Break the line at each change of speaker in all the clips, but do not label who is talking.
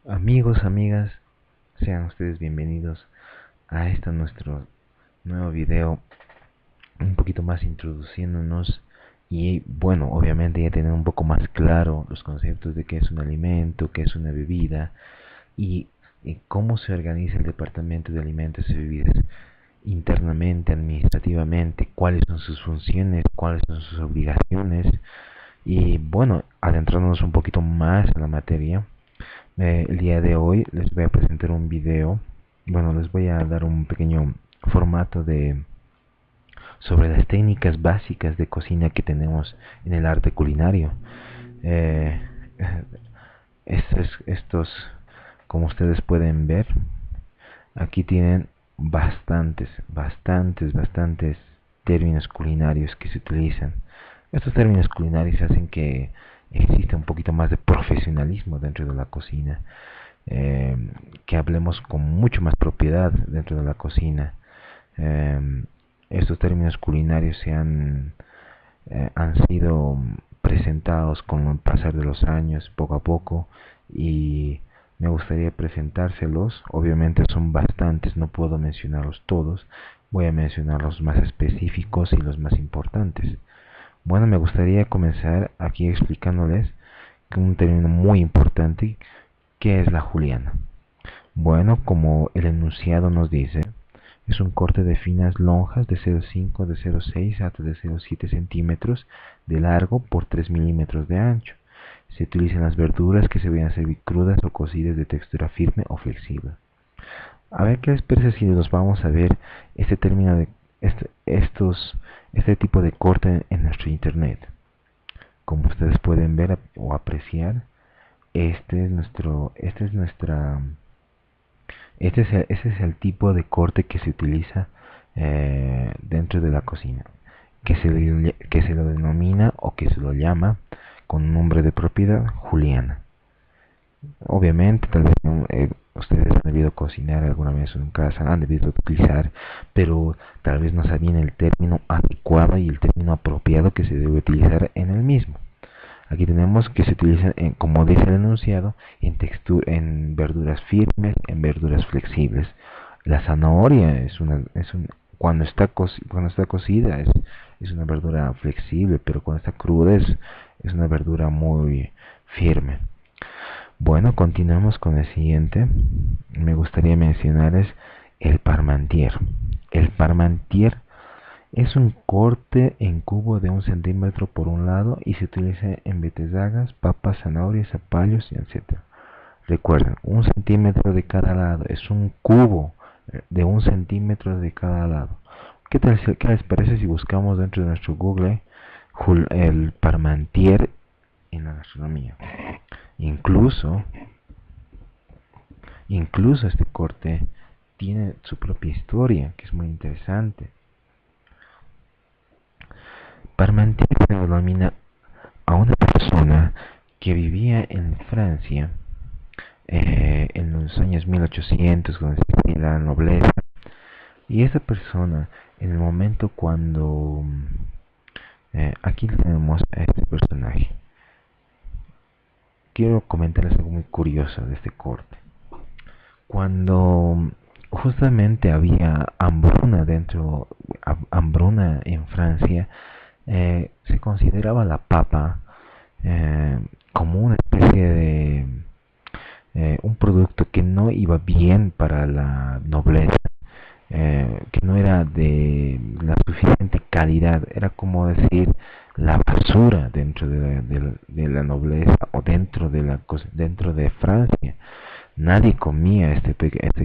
Amigos, amigas, sean ustedes bienvenidos a este nuestro nuevo video, un poquito más introduciéndonos y bueno, obviamente ya tener un poco más claro los conceptos de qué es un alimento, qué es una bebida y, cómo se organiza el departamento de alimentos y bebidas internamente, administrativamente, cuáles son sus funciones, cuáles son sus obligaciones y bueno, adentrándonos un poquito más en la materia. El día de hoy les voy a presentar un video. Bueno, les voy a dar un pequeño formato de sobre las técnicas básicas de cocina que tenemos en el arte culinario. Eh, estos, como ustedes pueden ver, aquí tienen bastantes términos culinarios que se utilizan. Estos términos culinarios hacen que exista un poquito más de profesionalismo dentro de la cocina, eh, que hablemos con mucho más propiedad dentro de la cocina. Eh, Estos términos culinarios han sido presentados con el pasar de los años, poco a poco, y me gustaría presentárselos. Obviamente son bastantes, no puedo mencionarlos todos, voy a mencionar los más específicos y los más importantes. Bueno, me gustaría comenzar aquí explicándoles que un término muy importante, que es la juliana. Bueno, como el enunciado nos dice, es un corte de finas lonjas de 0,5, de 0,6 hasta de 0,7 centímetros de largo por 3 milímetros de ancho. Se utilizan las verduras que se vayan a servir crudas o cocidas de textura firme o flexible. A ver qué les parece si nos vamos a ver este término de este tipo de corte en nuestro internet. Como ustedes pueden ver o apreciar, ese es el tipo de corte que se utiliza dentro de la cocina, que se lo denomina o que se lo llama con un nombre de propiedad juliana. Obviamente, tal vez ustedes han debido cocinar alguna vez en casa, han debido utilizar, pero tal vez no sabían el término adecuado y el término apropiado que se debe utilizar en el mismo. Aquí tenemos que se utiliza, como dice el enunciado, en verduras firmes, en verduras flexibles. La zanahoria cuando está cocida es una verdura flexible, pero cuando está cruda es una verdura muy firme. Bueno, continuamos con el siguiente. Me gustaría mencionarles el parmentier. El parmentier es un corte en cubo de 1 centímetro por un lado y se utiliza en betezagas, papas, zanahorias, zapallos, etc. Recuerden, 1 centímetro de cada lado, es un cubo de 1 centímetro de cada lado. ¿Qué les parece si buscamos dentro de nuestro Google el parmentier en la gastronomía? Incluso, incluso este corte tiene su propia historia, que es muy interesante. Parmentier se denomina a una persona que vivía en Francia en los años 1800, cuando existía la nobleza, y esta persona, en el momento cuando aquí tenemos a este personaje. Quiero comentarles algo muy curioso de este corte. Cuando justamente había hambruna en Francia, se consideraba la papa como una especie de un producto que no iba bien para la nobleza, que no era de la suficiente calidad, era como decir la basura dentro de la nobleza o dentro de Francia. Nadie comía este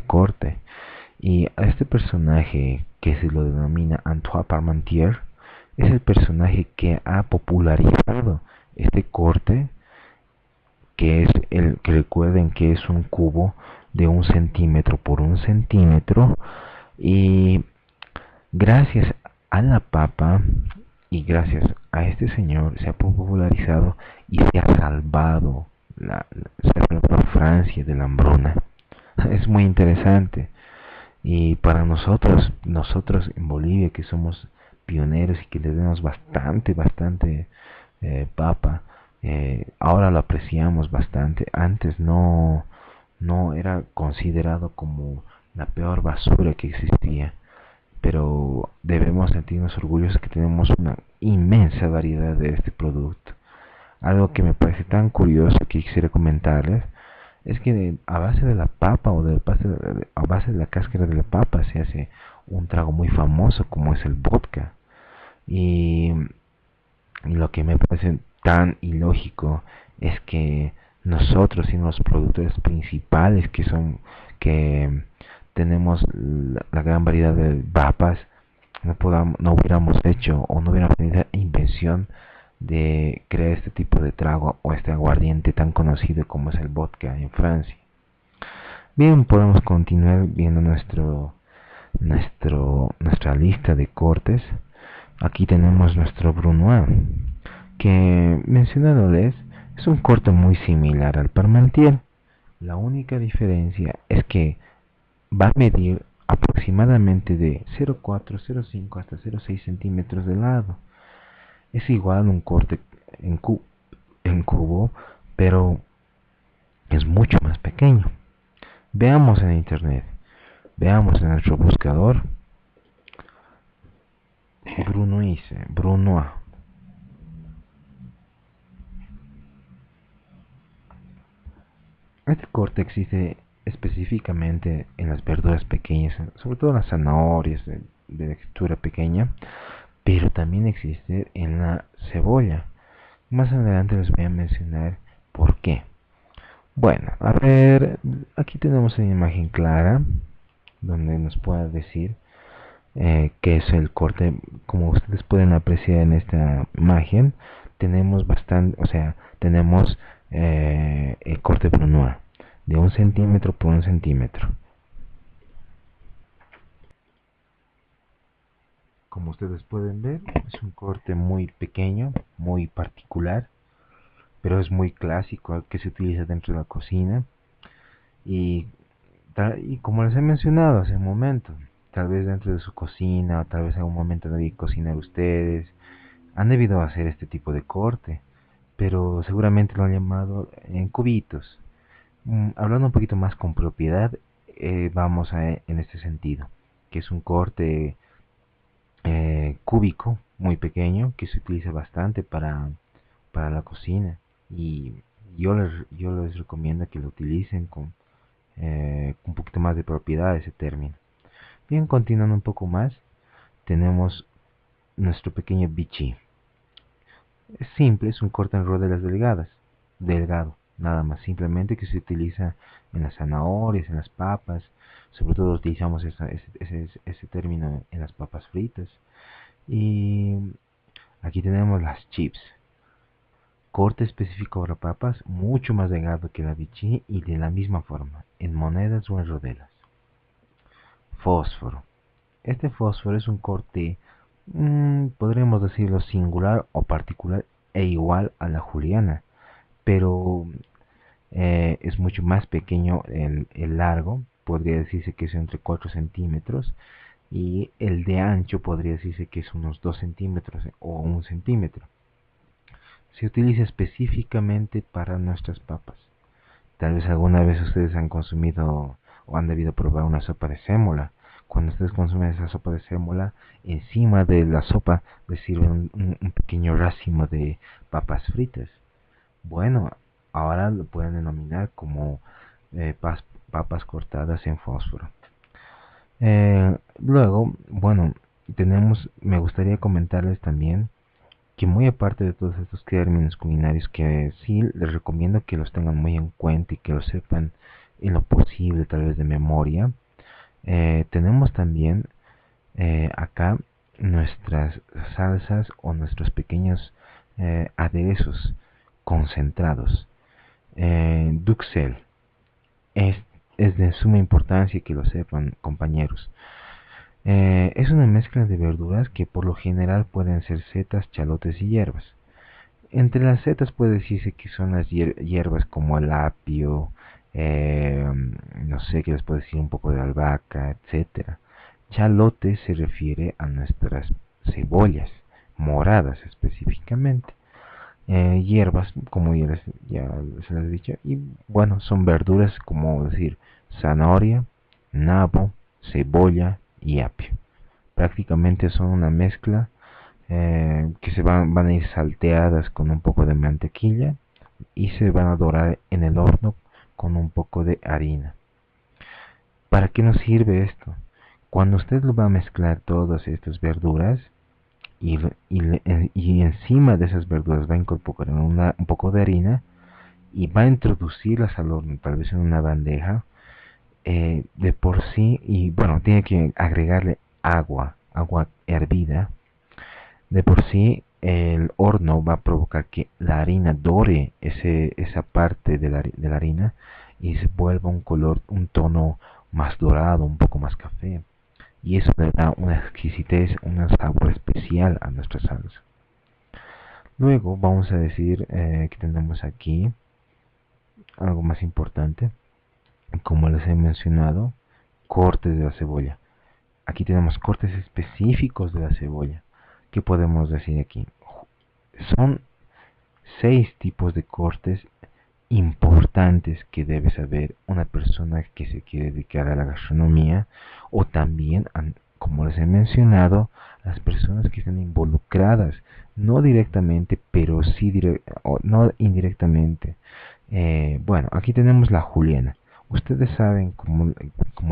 corte. Y a este personaje que se lo denomina Antoine Parmentier es el personaje que ha popularizado este corte, que es el que recuerden que es un cubo de 1 centímetro por 1 centímetro, y gracias a la papa y gracias a este señor se ha popularizado y se ha salvado Francia de la hambruna. Es muy interesante. Y para nosotros en Bolivia, que somos pioneros y que le damos bastante papa, ahora lo apreciamos bastante. Antes no era considerado como la peor basura que existía, pero debemos sentirnos orgullosos que tenemos una inmensa variedad de este producto. Algo que me parece tan curioso que quisiera comentarles es que a base de la papa o a base de la cáscara de la papa se hace un trago muy famoso como es el vodka. Y lo que me parece tan ilógico es que nosotros, siendo los productores principales que tenemos la gran variedad de papas, no hubiéramos hecho o no hubiéramos tenido la invención de crear este tipo de trago o este aguardiente tan conocido como es el vodka en Francia. Bien, podemos continuar viendo nuestra lista de cortes. Aquí tenemos nuestro Brunoise, que mencionándoles es un corte muy similar al Parmentier. La única diferencia es que va a medir aproximadamente de 0,4, 0,5 hasta 0,6 centímetros de lado. Es igual un corte en, en cubo, pero es mucho más pequeño. Veamos en internet, veamos en nuestro buscador Brunoise. Este corte existe específicamente en las verduras pequeñas, sobre todo las zanahorias de textura pequeña, pero también existe en la cebolla. Más adelante les voy a mencionar por qué. Bueno, a ver, aquí tenemos una imagen clara donde nos pueda decir que es el corte. Como ustedes pueden apreciar en esta imagen, tenemos bastante, o sea, tenemos el corte Brunoise de 1 centímetro por 1 centímetro. Como ustedes pueden ver, es un corte muy pequeño, muy particular, pero es muy clásico que se utiliza dentro de la cocina. Y, y como les he mencionado hace un momento, tal vez dentro de su cocina, o tal vez en un momento de cocinar ustedes, han debido hacer este tipo de corte, pero seguramente lo han llamado en cubitos. Hablando un poquito más con propiedad, vamos en este sentido, que es un corte cúbico muy pequeño que se utiliza bastante para la cocina, y yo les recomiendo que lo utilicen con un poquito más de propiedad ese término. Bien, continuando un poco más, tenemos nuestro pequeño bichi. Es simple, es un corte en rodelas delgado, nada más, simplemente que se utiliza en las zanahorias, en las papas, sobre todo utilizamos ese término en las papas fritas. Y aquí tenemos las chips, corte específico para papas, mucho más delgado que la bichi y de la misma forma, en monedas o en rodelas. Fósforo. Este fósforo es un corte, podríamos decirlo singular o particular e igual a la juliana, pero es mucho más pequeño el largo, podría decirse que es entre 4 centímetros, y el de ancho podría decirse que es unos 2 centímetros o 1 centímetro. Se utiliza específicamente para nuestras papas. Tal vez alguna vez ustedes han consumido o han debido probar una sopa de sémola. Cuando ustedes consumen esa sopa de sémola, encima de la sopa les sirven un pequeño racimo de papas fritas. Bueno, ahora lo pueden denominar como papas cortadas en fósforo. Luego, bueno, me gustaría comentarles también que muy aparte de todos estos términos culinarios que sí les recomiendo que los tengan muy en cuenta y que lo sepan en lo posible, tal vez de memoria, tenemos también acá nuestras salsas o nuestros pequeños aderezos concentrados. Duxelles es, es de suma importancia que lo sepan, compañeros. Es una mezcla de verduras que por lo general pueden ser setas, chalotes y hierbas. Entre las setas puede decirse que son las hierbas como el apio, eh, no sé qué les puedo decir, un poco de albahaca, etcétera. Chalote se refiere a nuestras cebollas, moradas específicamente. hierbas, como ya se les he dicho, y bueno, son verduras como decir zanahoria, nabo, cebolla y apio. Prácticamente son una mezcla que van a ir salteadas con un poco de mantequilla y se van a dorar en el horno con un poco de harina. ¿Para qué nos sirve esto? Cuando usted lo va a mezclar todas estas verduras y, y encima de esas verduras va a incorporar un poco de harina y va a introducirlas al horno, tal vez en una bandeja, de por sí, y bueno, tiene que agregarle agua hervida. De por sí, el horno va a provocar que la harina dore esa parte de la harina y se vuelva un color, un tono más dorado, un poco más café. Y eso le da una exquisitez, un sabor especial a nuestra salsa. Luego vamos a decir que tenemos aquí algo más importante, como les he mencionado, cortes de la cebolla. Aquí tenemos cortes específicos de la cebolla. ¿Qué podemos decir aquí? Son 6 tipos de cortes importantes que debe saber una persona que se quiere dedicar a la gastronomía o también, como les he mencionado, las personas que están involucradas, no directamente, pero sí no indirectamente. Bueno, aquí tenemos la juliana. Ustedes saben, como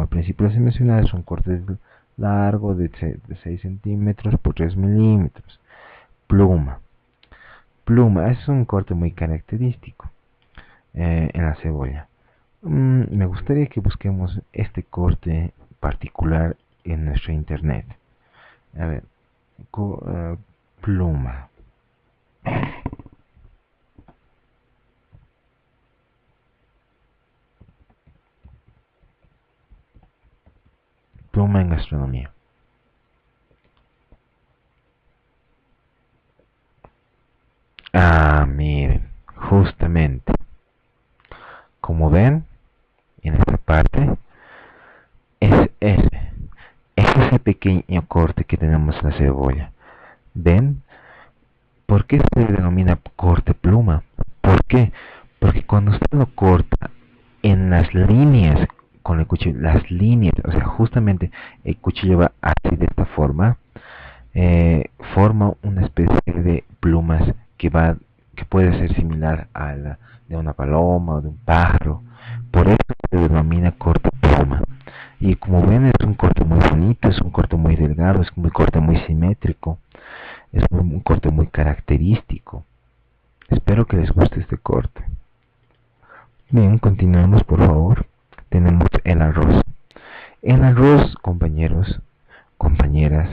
al principio les he mencionado, son cortes largos de 6 centímetros por 3 milímetros. Pluma. Pluma es un corte muy característico en la cebolla. Me gustaría que busquemos este corte particular en nuestro internet. A ver, pluma. Pluma en gastronomía. Ah, miren, justamente. Como ven, en esta parte es ese pequeño corte que tenemos en la cebolla. ¿Ven? ¿Por qué se denomina corte pluma? ¿Por qué? Porque cuando usted lo corta en las líneas con el cuchillo, las líneas, o sea, justamente el cuchillo va así de esta forma, forma una especie de plumas que puede ser similar a la de una paloma o de un pájaro. Por eso se denomina corte pluma. Y como ven, es un corte muy bonito, es un corte muy delgado, es un corte muy simétrico, es un corte muy característico. Espero que les guste este corte. Bien, continuamos por favor. Tenemos el arroz. El arroz, compañeros, compañeras,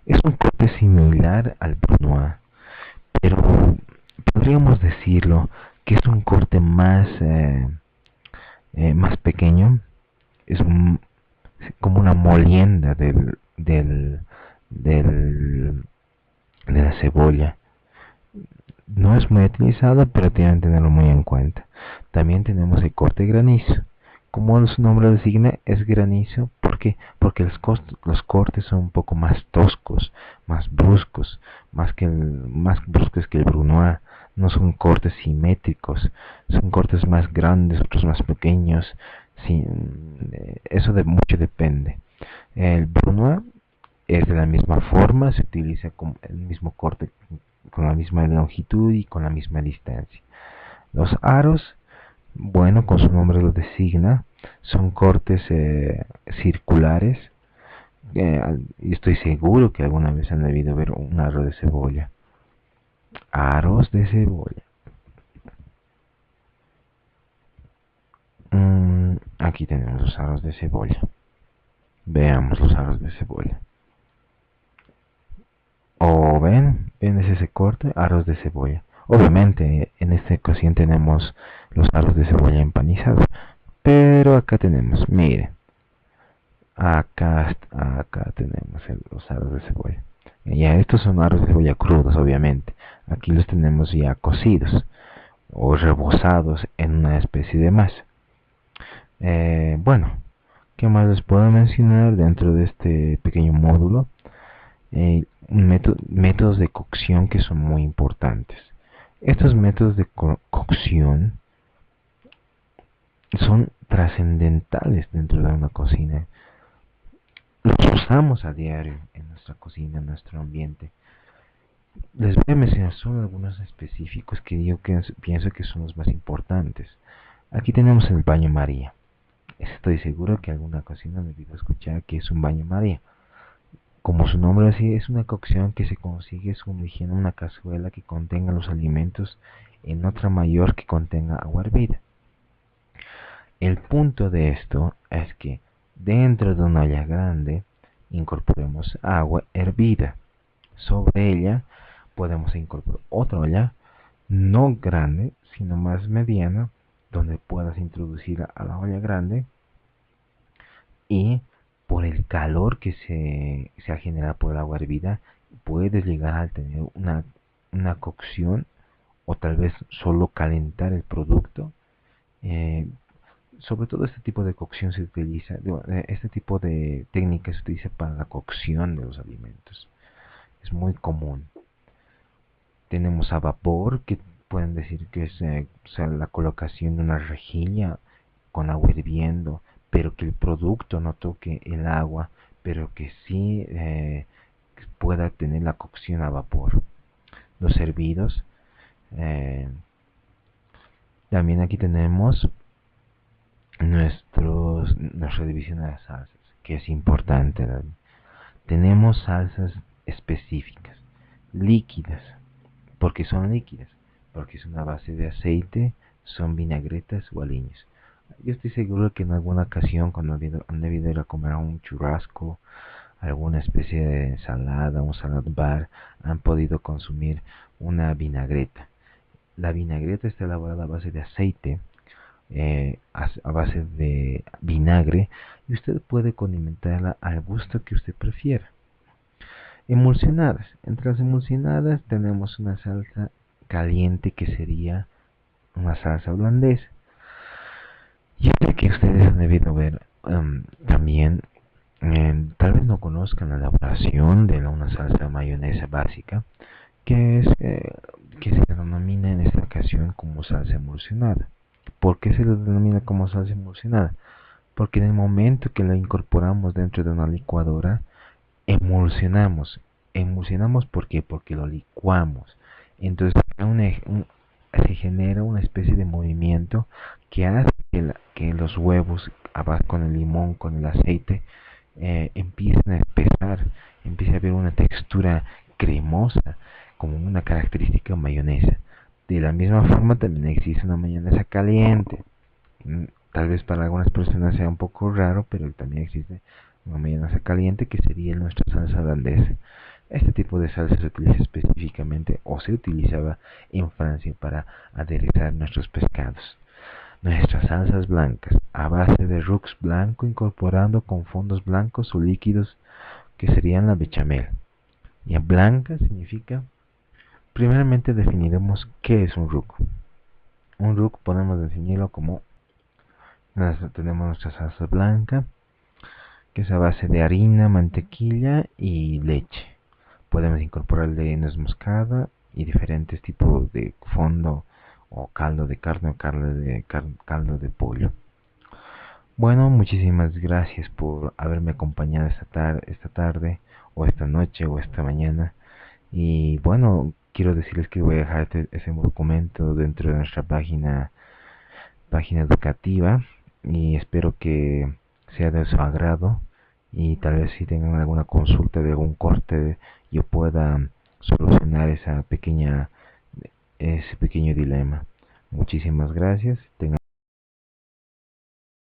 es un corte similar al brunoise, pero podríamos decirlo que es un corte más pequeño, es como una molienda del, de la cebolla. No es muy utilizado, pero tienen que tenerlo muy en cuenta. También tenemos el corte granizo. Como su nombre designa, es granizo. ¿Por qué? Porque los cortes son un poco más toscos, más bruscos, más bruscos que el brunoise. No son cortes simétricos, son cortes más grandes, otros más pequeños. Sí, eso de mucho depende. El brunoise es de la misma forma, se utiliza con el mismo corte, con la misma longitud y con la misma distancia. Los aros, bueno, con su nombre lo designa, son cortes circulares. Y estoy seguro que alguna vez han debido ver un aro de cebolla. Aros de cebolla. Aquí tenemos los aros de cebolla. Veamos los aros de cebolla. O ven ese corte, aros de cebolla. Obviamente, en esta ocasión tenemos los aros de cebolla empanizados. Pero acá tenemos, miren, acá tenemos los aros de cebolla. Ya estos son aros de cebolla crudos, obviamente. Aquí los tenemos ya cocidos o rebozados en una especie de masa. Bueno, ¿qué más les puedo mencionar dentro de este pequeño módulo? Métodos de cocción que son muy importantes. Estos métodos de cocción son trascendentales dentro de una cocina. Los usamos a diario en nuestra cocina, en nuestro ambiente. Les voy a mencionar solo algunos específicos que yo pienso que son los más importantes. Aquí tenemos el baño María. Estoy seguro que alguna cocina me debido escuchar que es un baño María. Como su nombre así, es una cocción que se consigue sumergiendo una cazuela que contenga los alimentos en otra mayor que contenga agua hervida. El punto de esto es que dentro de una olla grande incorporemos agua hervida. Sobre ella podemos incorporar otra olla, no grande, sino más mediana, donde puedas introducir a la olla grande y por el calor que se ha generado por el agua hervida, puedes llegar a tener una cocción o tal vez solo calentar el producto. Eh, Sobre todo este tipo de cocción se utiliza, este tipo de técnica se utiliza para la cocción de los alimentos. Es muy común. Tenemos a vapor, que pueden decir que es o sea, la colocación de una rejilla con agua hirviendo, pero que el producto no toque el agua, pero que sí pueda tener la cocción a vapor. Los hervidos. eh, También aquí tenemos nuestra división de las salsas, que es importante. Tenemos salsas específicas, líquidas, porque son líquidas, porque es una base de aceite, son vinagretas o aliños. Yo estoy seguro que en alguna ocasión cuando han debido ir a comer a un churrasco, alguna especie de ensalada, un salad bar, han podido consumir una vinagreta. La vinagreta está elaborada a base de aceite, a base de vinagre, y usted puede condimentarla al gusto que usted prefiera. Emulsionadas. Entre las emulsionadas tenemos una salsa caliente que sería una salsa holandesa. Yo sé que ustedes han debido ver también, tal vez no conozcan la elaboración de una salsa mayonesa básica, que que se denomina en esta ocasión como salsa emulsionada. ¿Por qué se le denomina como salsa emulsionada? Porque en el momento que la incorporamos dentro de una licuadora, emulsionamos. Emulsionamos, ¿por qué? Porque lo licuamos. Entonces se genera una especie de movimiento que hace que los huevos, con el limón, con el aceite, empiecen a espesar, empieza a haber una textura cremosa, como una característica mayonesa. De la misma forma también existe una mayonesa caliente. Tal vez para algunas personas sea un poco raro, pero también existe una mayonesa caliente que sería nuestra salsa holandesa. Este tipo de salsa se utiliza específicamente o se utilizaba en Francia para aderezar nuestros pescados. Nuestras salsas blancas, a base de roux blanco incorporando con fondos blancos o líquidos que serían la bechamel. Y blanca significa, primeramente definiremos qué es un roux. Un roux podemos definirlo como, tenemos nuestra salsa blanca, que es a base de harina, mantequilla y leche. Podemos incorporarle nuez moscada y diferentes tipos de fondo o caldo de carne o caldo de pollo. Bueno, muchísimas gracias por haberme acompañado esta tarde o esta noche o esta mañana. Y bueno, quiero decirles que voy a dejar ese documento dentro de nuestra página educativa y espero que sea de su agrado y tal vez si tengan alguna consulta de algún corte yo pueda solucionar ese pequeño dilema. Muchísimas gracias. Tengan